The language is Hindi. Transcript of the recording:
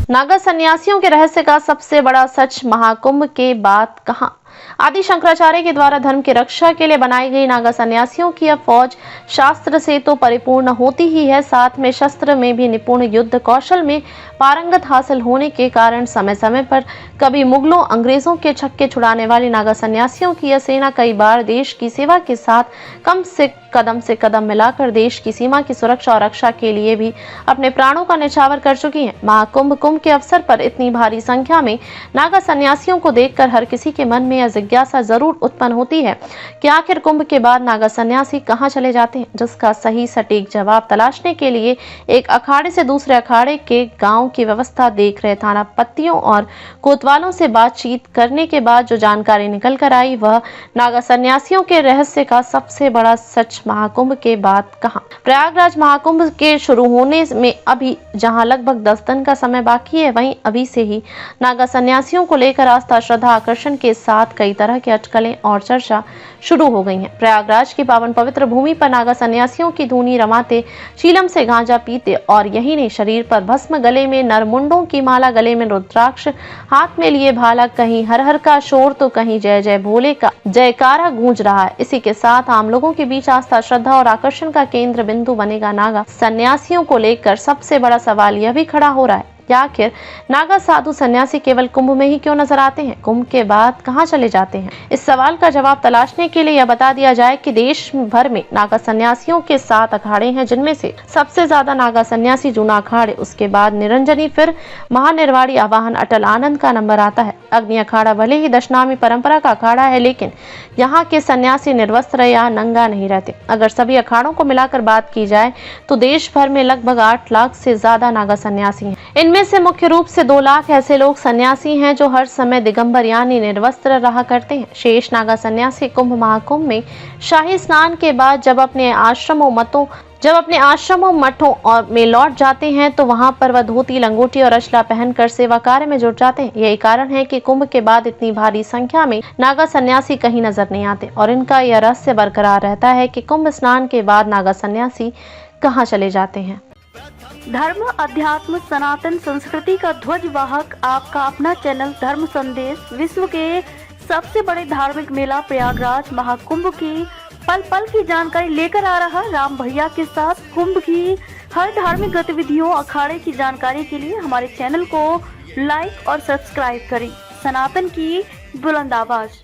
नागा सन्यासियों के रहस्य का सबसे बड़ा सच महाकुंभ के बाद कहां? आदि शंकराचार्य के द्वारा धर्म की रक्षा के लिए बनाई गई नागा सन्यासियों की अब फौज शास्त्र से तो परिपूर्ण होती ही है, साथ में शस्त्र में भी निपुण, युद्ध कौशल में पारंगत हासिल होने के कारण समय समय पर कभी मुगलों अंग्रेजों के छक्के छुड़ाने वाली नागा सन्यासियों की यह सेना कई बार देश की सेवा के साथ से कदम मिलाकर देश की सीमा की सुरक्षा और रक्षा के लिए भी अपने प्राणों का न्यौछावर कर चुकी है। महाकुंभ कुंभ के अवसर पर इतनी भारी संख्या में नागा सन्यासियों को देखकर हर किसी के मन में यह जिज्ञासा जरूर उत्पन्न होती है कि आखिर कुंभ के बाद नागा सन्यासी कहां चले जाते हैं, जिसका सही सटीक जवाब तलाशने के लिए एक अखाड़े से दूसरे अखाड़े के गांव की व्यवस्था देख रहे थाना पत्तियों और कोतवालों से बातचीत करने के बाद जो जानकारी निकल कर आई, वह नागा सन्यासियों के रहस्य का सबसे बड़ा सच महाकुंभ के बाद कहां? प्रयागराज महाकुंभ के शुरू होने में अभी जहां लगभग 10 दिन का समय बाकी है, वहीं अभी से ही नागा सन्यासियों को लेकर आस्था, श्रद्धा, आकर्षण के साथ कई तरह के अटकलें और चर्चा शुरू हो गई हैं। प्रयागराज की पावन पवित्र भूमि पर नागा सन्यासियों की धूनी रमाते, चीलम से गांजा पीते और यही नहीं, शरीर पर भस्म, गले में नरमुंडों की माला, गले में रुद्राक्ष, हाथ में लिए भाला, कहीं हर हर का शोर तो कहीं जय जय भोले का जयकारा गूंज रहा है। इसी के साथ आम लोगों के बीच आस्था, श्रद्धा और आकर्षण का केंद्र बिंदु बनेगा नागा सन्यासियों को लेकर सबसे बड़ा सवाल यह भी खड़ा हो रहा है कि आखिर नागा साधु सन्यासी केवल कुंभ में ही क्यों नजर आते हैं? कुंभ के बाद कहां चले जाते हैं? इस सवाल का जवाब तलाशने के लिए यह बता दिया जाए कि देश भर में नागा सन्यासियों के 7 अखाड़े हैं, जिनमें से सबसे ज्यादा नागा सन्यासी जूना अखाड़े, उसके बाद निरंजनी, फिर महानिर्वाणी, आवाहन, अटल आनंद का नंबर आता है। अग्नि अखाड़ा भले ही दशनामी परंपरा का अखाड़ा है, लेकिन यहाँ के सन्यासी निर्वस्त्र या नंगा नहीं रहते। अगर सभी अखाड़ों को मिलाकर बात की जाए तो देश भर में लगभग 8 लाख से ज्यादा नागा सन्यासी हैं। इनमें से मुख्य रूप से 2 लाख ऐसे लोग सन्यासी हैं जो हर समय दिगंबर यानी निर्वस्त्र रहा करते हैं। शेष नागा सन्यासी कुंभ महाकुंभ में शाही स्नान के बाद जब अपने आश्रमों मठों और में लौट जाते हैं तो वहां पर वह धोती, लंगोटी और अचला पहनकर सेवा कार्य में जुट जाते हैं। यही कारण है कि कुंभ के बाद इतनी भारी संख्या में नागा सन्यासी कहीं नजर नहीं आते और इनका यह रहस्य बरकरार रहता है कि कुंभ स्नान के बाद नागा सन्यासी कहां चले जाते हैं। धर्म, अध्यात्म, सनातन संस्कृति का ध्वजवाहक आपका अपना चैनल धर्म संदेश विश्व के सबसे बड़े धार्मिक मेला प्रयागराज महाकुंभ की पल पल की जानकारी लेकर आ रहा राम भैया के साथ। कुंभ की हर धार्मिक गतिविधियों, अखाड़े की जानकारी के लिए हमारे चैनल को लाइक और सब्सक्राइब करें। सनातन की बुलंद आवाज।